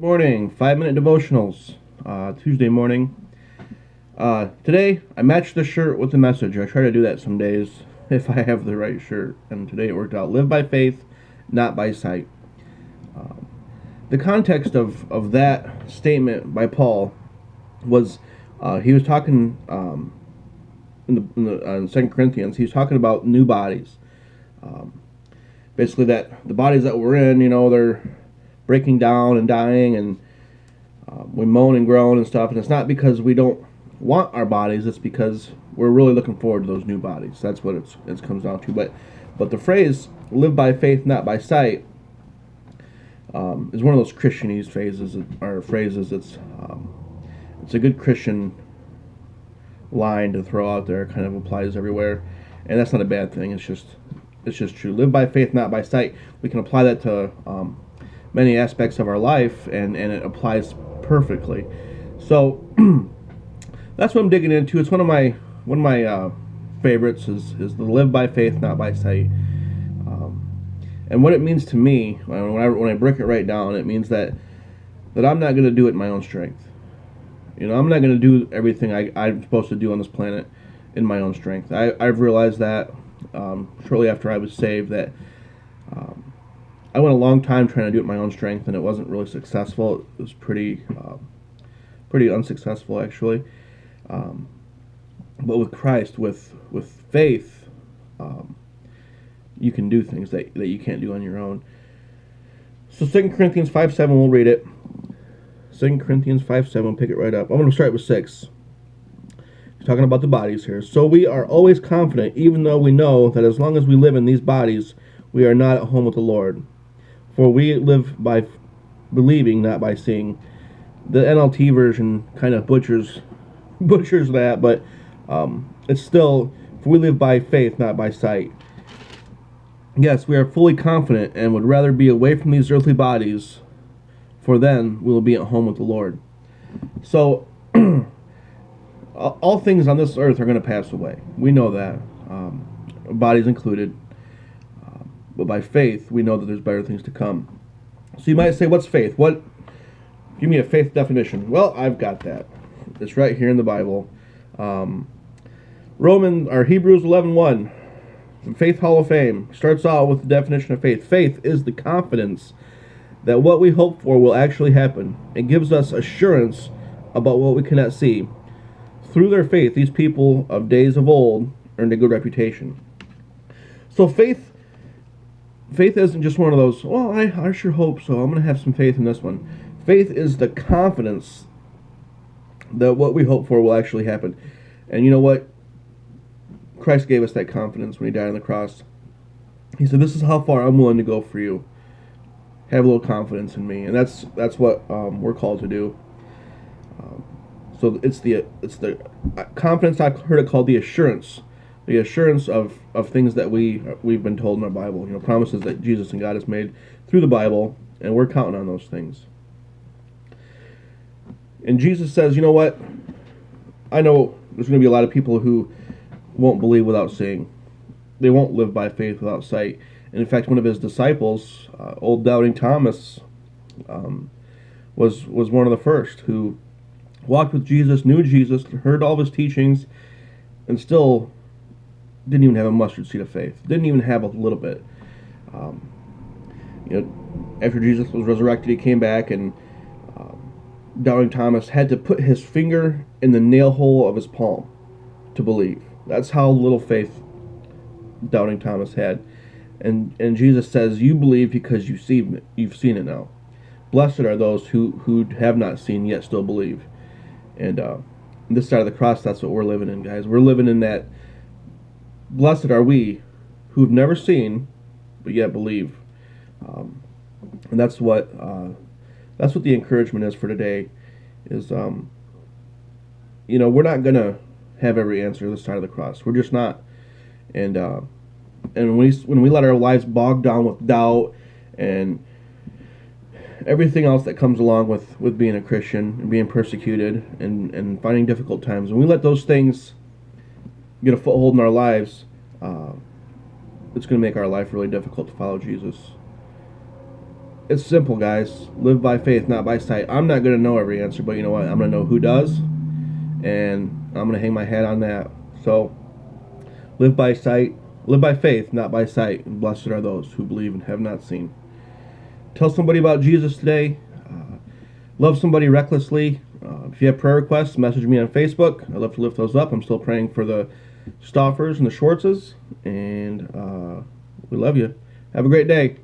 Morning, 5-minute devotionals, Tuesday morning. Today, I matched the shirt with the message. I try to do that some days if I have the right shirt, and today it worked out. Live by faith, not by sight. The context of that statement by Paul was he was talking in 2 Corinthians, he was talking about new bodies. Basically, that the bodies that we're in, they're breaking down and dying, and we moan and groan and stuff. And it's not because we don't want our bodies; it's because we're really looking forward to those new bodies. That's what it comes down to. But the phrase "live by faith, not by sight" is one of those Christianese phrases. It's a good Christian line to throw out there. It kind of applies everywhere, and that's not a bad thing. It's just true. Live by faith, not by sight. We can apply that to many aspects of our life, and it applies perfectly. So that's what I'm digging into. It's one of my favorites is the live by faith, not by sight. And what it means to me, when I break it right down, it means that I'm not going to do it in my own strength. I'm not going to do everything I'm supposed to do on this planet in my own strength. I've realized that shortly after I was saved that I went a long time trying to do it in my own strength, and it wasn't really successful. It was pretty unsuccessful, actually. But with Christ, with faith, you can do things that you can't do on your own. So 2 Corinthians 5:7, we'll read it. 2 Corinthians 5:7, pick it right up. I'm going to start with 6. He's talking about the bodies here. So we are always confident, even though we know that as long as we live in these bodies, we are not at home with the Lord. For we live by believing, not by seeing. The NLT version kind of butchers that, but it's still, for we live by faith, not by sight. Yes, we are fully confident and would rather be away from these earthly bodies, for then we will be at home with the Lord. So, all things on this earth are going to pass away. We know that, bodies included. But by faith, we know that there's better things to come. So you might say, what's faith? Give me a faith definition. Well, I've got that. It's right here in the Bible. Hebrews 11:1, the Faith Hall of Fame, starts out with the definition of faith. Faith is the confidence that what we hope for will actually happen. It gives us assurance about what we cannot see. Through their faith, these people of days of old earned a good reputation. So faith isn't just one of those, well, I sure hope so, I'm going to have some faith in this one. Faith is the confidence that what we hope for will actually happen. And you know what? Christ gave us that confidence when he died on the cross. He said, this is how far I'm willing to go for you. Have a little confidence in me. And that's what we're called to do. So it's the confidence. I've heard it called the assurance. The assurance of things that we've been told in our Bible. Promises that Jesus and God has made through the Bible, and we're counting on those things. And Jesus says, you know what? I know there's going to be a lot of people who won't believe without seeing. They won't live by faith without sight. And in fact, one of his disciples, old doubting Thomas, was one of the first who walked with Jesus, knew Jesus, heard all of his teachings, and still didn't even have a mustard seed of faith. Didn't even have a little bit. After Jesus was resurrected, he came back, and doubting Thomas had to put his finger in the nail hole of his palm to believe. That's how little faith doubting Thomas had. And Jesus says, you believe because you've seen it now. Blessed are those who have not seen yet still believe. And this side of the cross, that's what we're living in, guys. We're living in that. Blessed are we who've never seen but yet believe. And that's what the encouragement is for today. Is we're not gonna have every answer this side of the cross. We're just not. And when we let our lives bog down with doubt and everything else that comes along with being a Christian and being persecuted and finding difficult times, when we let those things get a foothold in our lives, it's going to make our life really difficult to follow Jesus. It's simple, guys. Live by faith, not by sight. I'm not going to know every answer, but you know what? I'm going to know who does, and I'm going to hang my hat on that. So, live by sight, live by faith, not by sight. And blessed are those who believe and have not seen. Tell somebody about Jesus today. Love somebody recklessly. If you have prayer requests, message me on Facebook. I'd love to lift those up. I'm still praying for the Stoffers and the Schwartzes, and we love you. Have a great day.